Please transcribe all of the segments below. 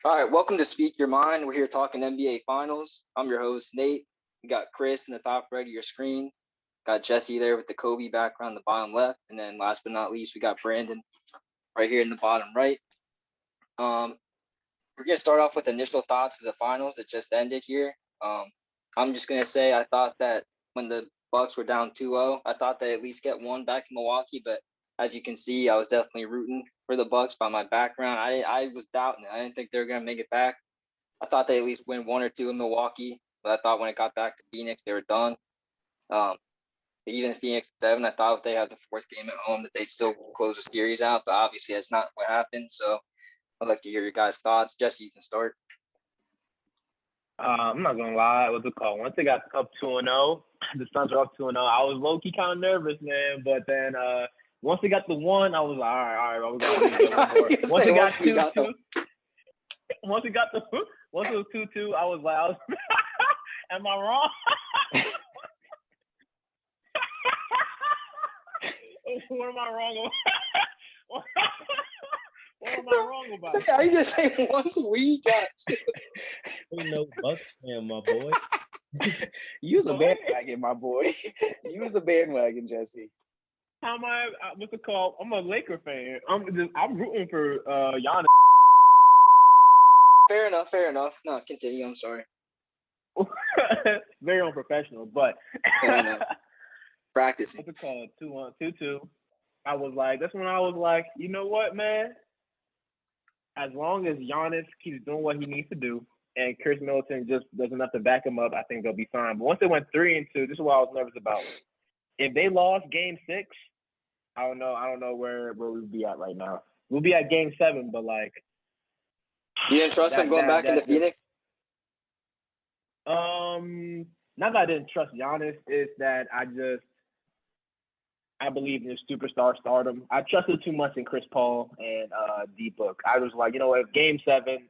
All right, welcome to Speak Your Mind. We're here talking NBA Finals. I'm your host, Nate. We got Chris in the top right of your screen. Got Jesse there with the Kobe background in the bottom left. And then last but not least, we got Brandon right here in the bottom right. We're going to start off with initial thoughts of the finals that just ended here. I'm just going to say I thought that when the Bucks were down 2-0, I thought they at least get one back in Milwaukee. But as you can see, I was definitely rooting for the Bucks by my background. I was doubting it. I didn't think they were going to make it back. I thought they at least win one or two in Milwaukee, but I thought when it got back to Phoenix, they were done. Um, even Phoenix 7, I thought if they had the fourth game at home that they'd still close the series out, but obviously that's not what happened. So I'd like to hear your guys' thoughts. Jesse, you can start. I'm not gonna lie, what's it called? Once they got up 2-0, the Suns are up 2-0. I was low key kind of nervous, man. But then once they got the one, I was like, all right, we gotta one more. Once they got 2-2, once it got the once it was 2-2, I was like, am I wrong? What am I wrong about? What am I wrong about? How you gonna say once we got to? Ain't no Bucks fan, my boy. You was a bandwagon, my boy. You was a bandwagon, Jesse. How am I? What's it called? I'm a Laker fan. I'm rooting for Giannis. Fair enough. No, continue. I'm sorry. Very unprofessional, but practicing. What's it called? 2-1, 2-2. I was like, that's when I was like, you know what, man? As long as Giannis keeps doing what he needs to do, and Chris Middleton just does enough to back him up, I think they'll be fine. But once they went 3-2, this is what I was nervous about. If they lost Game 6, I don't know where we'd be at right now. We'll be at Game 7, but like, you didn't trust him going back into Phoenix? Not that I didn't trust Giannis, is that I believe in his superstar stardom. I trusted too much in Chris Paul and D-Book. I was like, you know what, Game 7,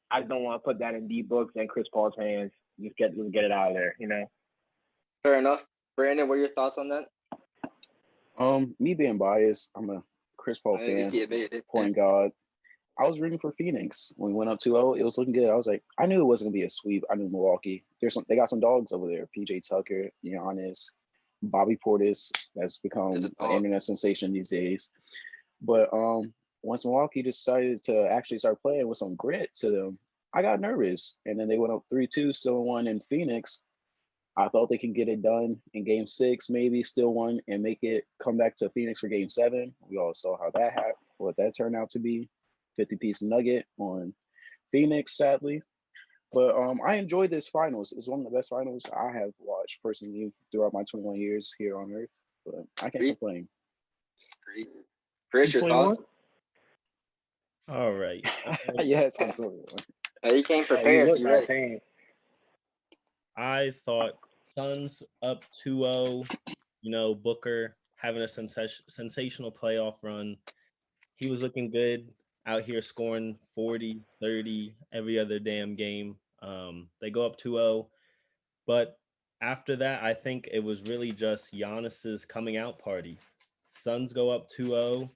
I don't want to put that in D-Book's and Chris Paul's hands. Just get it out of there, you know? Fair enough. Brandon, what are your thoughts on that? Me being biased, I'm a Chris Paul fan, point guard. I was rooting for Phoenix when we went up 2-0. It was looking good. I was like, I knew it wasn't gonna be a sweep. I knew Milwaukee. They got some dogs over there. PJ Tucker, Giannis, Bobby Portis, that's become an internet sensation these days. But once Milwaukee decided to actually start playing with some grit to them, I got nervous. And then they went up 3-2, still won in Phoenix. I thought they could get it done in Game 6, maybe still won and make it come back to Phoenix for Game 7. We all saw how that happened, what that turned out to be. 50-piece nugget on Phoenix, sadly. But I enjoyed this finals. It's one of the best finals I have watched personally throughout my 21 years here on Earth. But I can't complain. Great. Chris, your thoughts? All right. Yes, I'm 21. You came prepared. You ready? I thought Suns up 2-0. You know, Booker having a sensational playoff run. He was looking good out here, scoring 40, 30 every other damn game. They go up 2-0. But after that, I think it was really just Giannis's coming out party. Suns go up 2-0.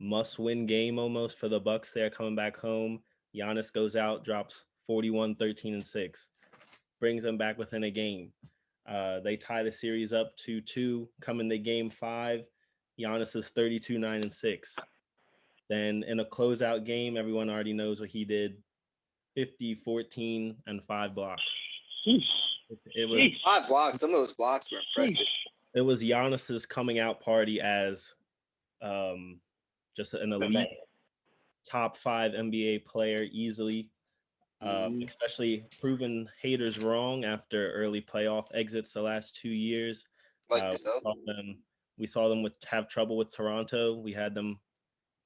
Must-win game almost for the Bucks there coming back home. Giannis goes out, drops 41, 13, and 6. Brings them back within a game. They tie the series up 2-2. Come in the Game 5, Giannis is 32, 9, and 6. Then in a closeout game, everyone already knows what he did. 50, 14, and 5 blocks. It was 5 blocks. Some of those blocks were impressive. It was Giannis's coming out party as just an elite top 5 NBA player easily. Especially proving haters wrong after early playoff exits the last 2 years. We saw them have trouble with Toronto. We had them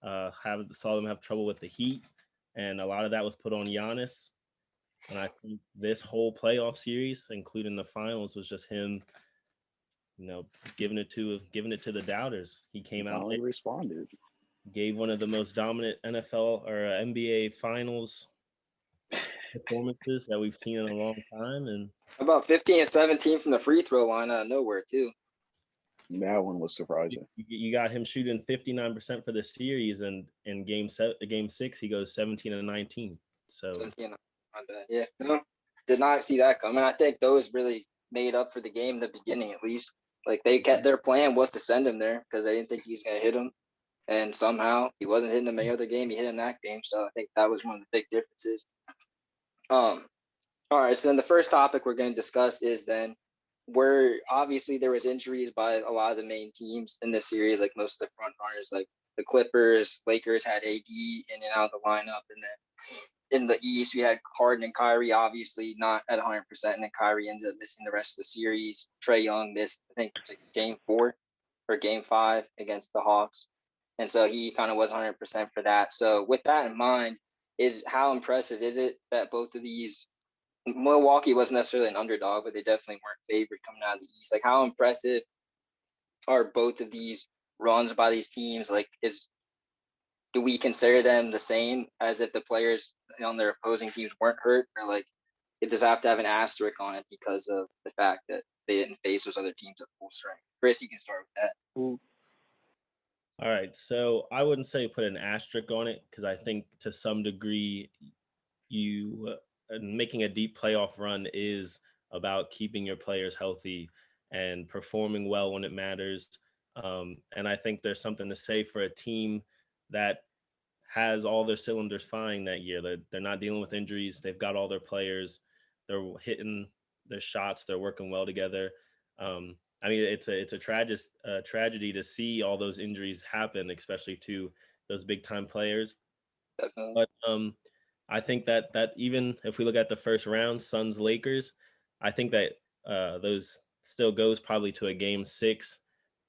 saw them have trouble with the Heat, and a lot of that was put on Giannis. And I think this whole playoff series, including the finals, was just him, you know, giving it to the doubters. He came out and responded, gave one of the most dominant NFL or NBA finals performances that we've seen in a long time. And about 15 and 17 from the free throw line out of nowhere too. That one was surprising. You got him shooting 59% for the series, and in game 6 he goes 17 and 19. So 17. My bad. Yeah, no, did not see that coming. I think those really made up for the game in the beginning, at least. Like they kept their plan was to send him there because they didn't think he was gonna hit him, and somehow he wasn't hitting him any other game. He hit in that game, so I think that was one of the big differences. All right. So then the first topic we're going to discuss is then where obviously there was injuries by a lot of the main teams in this series, like most of the front runners, like the Clippers, Lakers had AD in and out of the lineup, and then in the East, we had Harden and Kyrie, obviously not at 100%, and then Kyrie ended up missing the rest of the series. Trae Young missed, I think it's like game 4 or game 5 against the Hawks. And so he kind of was 100% for that. So with that in mind, is how impressive is it that both of these, Milwaukee wasn't necessarily an underdog, but they definitely weren't favored coming out of the East. Like how impressive are both of these runs by these teams? Like do we consider them the same as if the players on their opposing teams weren't hurt, or like it does have to have an asterisk on it because of the fact that they didn't face those other teams at full strength? Chris, you can start with that. All right, so I wouldn't say put an asterisk on it because I think to some degree you making a deep playoff run is about keeping your players healthy and performing well when it matters. And I think there's something to say for a team that has all their cylinders firing that year. They're not dealing with injuries. They've got all their players. They're hitting their shots. They're working well together. I mean, it's a tragedy to see all those injuries happen, especially to those big time players. Definitely. But I think that even if we look at the first round, Suns Lakers, I think that those still goes probably to a game 6,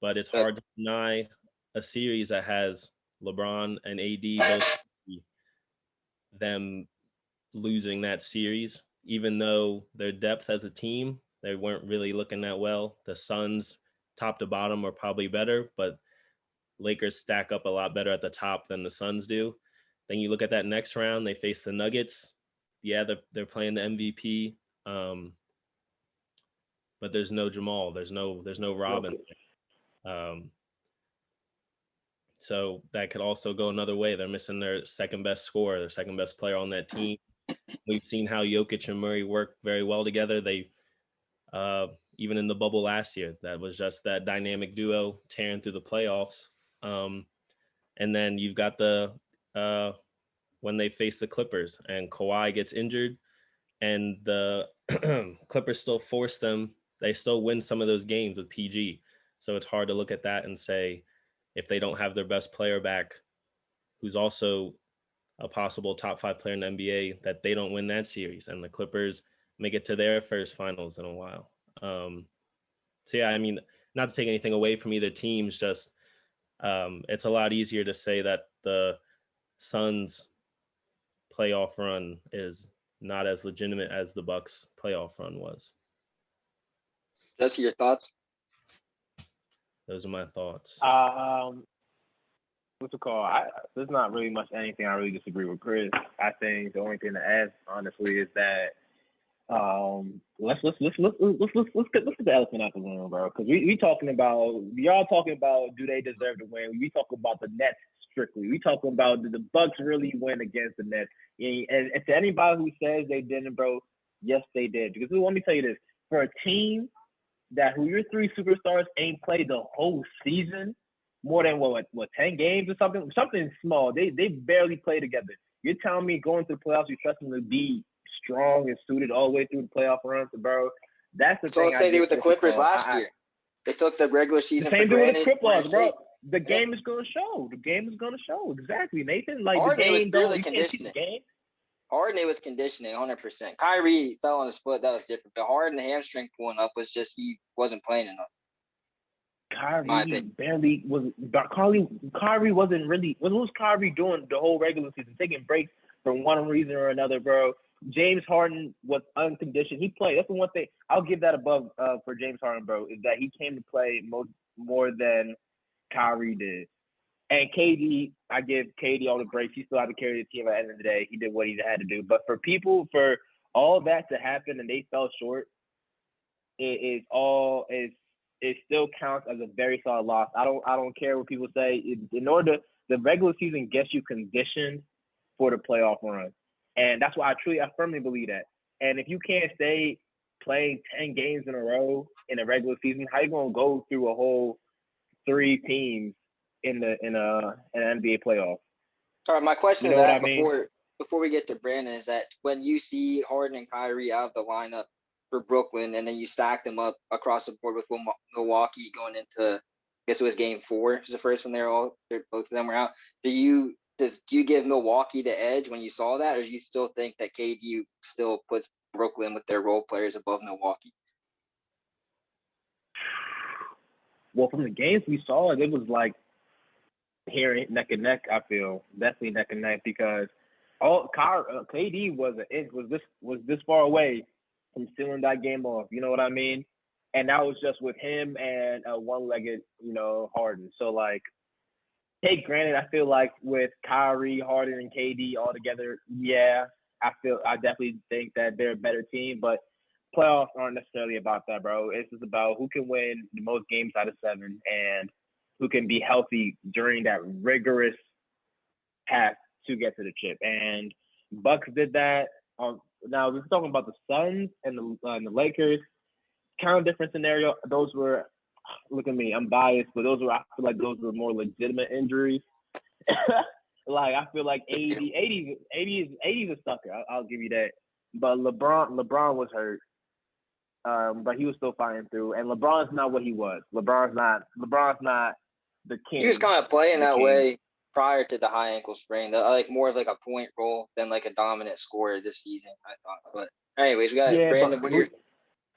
but it's hard to deny a series that has LeBron and AD both them losing that series, even though their depth as a team, they weren't really looking that well. The Suns, top to bottom, are probably better, but Lakers stack up a lot better at the top than the Suns do. Then you look at that next round, they face the Nuggets. Yeah, they're playing the MVP, but there's no Jamal, there's no Robin. So that could also go another way. They're missing their second best scorer, their second best player on that team. We've seen how Jokic and Murray work very well together. They even in the bubble last year, that was just that dynamic duo tearing through the playoffs. And then you've got the when they face the Clippers and Kawhi gets injured and the Clippers still force them. They still win some of those games with PG. So it's hard to look at that and say, if they don't have their best player back, who's also a possible top 5 player in the NBA, that they don't win that series and the Clippers make it to their first finals in a while. So yeah, I mean, not to take anything away from either teams, just it's a lot easier to say that the Suns playoff run is not as legitimate as the Bucks playoff run was. Jesse, your thoughts? Those are my thoughts. What's it called? There's not really much anything I really disagree with Chris. I think the only thing to add, honestly, is that let's get the elephant out the room, bro. Because we talking about, y'all talking about, do they deserve to win? We talking about the Nets strictly. We talking about, did the Bucks really win against the Nets? And to anybody who says they didn't, bro, yes, they did. Because let me tell you this: for a team that who your 3 superstars ain't played the whole season, more than what 10 games or something small. They barely play together. You're telling me going to the playoffs, you trust them to be strong and suited all the way through the playoff runs, bro? That's the thing. So say they with the Clippers last year. They took the regular season for granted. Same thing with the Clippers, bro. The game is gonna show. The game is gonna show. Exactly, Nathan. Like Harden the game was barely you conditioning. Game. Harden was conditioning 100%. Kyrie fell on his foot. That was different. But Harden, the hamstring pulling up was just he wasn't playing enough. Kyrie barely was. Kyrie wasn't really. What was Kyrie doing the whole regular season? Taking breaks for one reason or another, bro. James Harden was unconditioned. He played. That's the one thing I'll give that above for James Harden, bro, is that he came to play more than Kyrie did. And KD, I give KD all the breaks. He still had to carry the team at the end of the day. He did what he had to do. But for all that to happen and they fell short, it still counts as a very solid loss. I don't care what people say. In order, the regular season gets you conditioned for the playoff run. And that's why I firmly believe that. And if you can't stay playing 10 games in a row in a regular season, how you gonna go through a whole 3 teams in an NBA playoff? All right, my question to that before we get to Brandon is that when you see Harden and Kyrie out of the lineup for Brooklyn, and then you stack them up across the board with Milwaukee going into, I guess it was Game 4, it was the first one. Both of them were out. Do you give Milwaukee the edge when you saw that, or do you still think that KD still puts Brooklyn with their role players above Milwaukee? Well, from the games we saw, it was like here neck and neck. I feel definitely neck and neck because KD was this far away from stealing that game off. You know what I mean? And that was just with him and a one-legged, Harden. So like, take granted, I feel like with Kyrie, Harden, and KD all together, yeah, I definitely think that they're a better team. But playoffs aren't necessarily about that, bro. It's just about who can win the most games out of 7 and who can be healthy during that rigorous path to get to the chip. And Bucks did that. Now we're talking about the Suns and the Lakers. Kind of different scenario. Those were, look at me, I'm biased, but I feel like those were more legitimate injuries. Like I feel like 80 is a sucker. I'll give you that. But LeBron was hurt. But he was still fighting through. And LeBron's not what he was. LeBron's not the king. He was kind of playing that way prior to the high ankle sprain. Like more of like a point role than like a dominant scorer this season, I thought. But anyways, we got Brandon.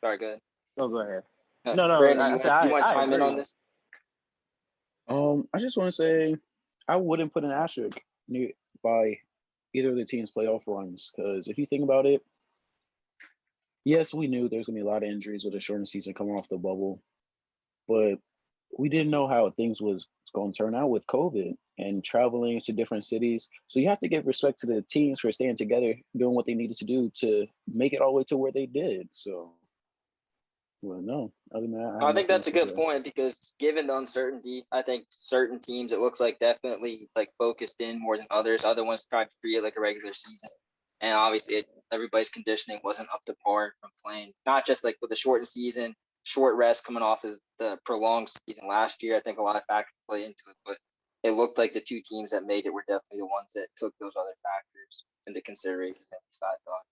Sorry, go ahead. No, go ahead. No. Brandon, you want to chime in on this? I just want to say I wouldn't put an asterisk by either of the team's playoff runs because if you think about it, yes, we knew there's gonna be a lot of injuries with a shortened season coming off the bubble, but we didn't know how things was going to turn out with COVID and traveling to different cities. So you have to give respect to the teams for staying together, doing what they needed to do to make it all the way to where they did. So, well, no, other than that, I think that's a good point because given the uncertainty, I think certain teams, it looks like definitely like focused in more than others. Other ones tried to treat it like a regular season. And obviously everybody's conditioning wasn't up to par from playing, not just like with the shortened season, short rest coming off of the prolonged season last year. I think a lot of factors play into it, but it looked like the two teams that made it were definitely the ones that took those other factors into consideration, at least I thought.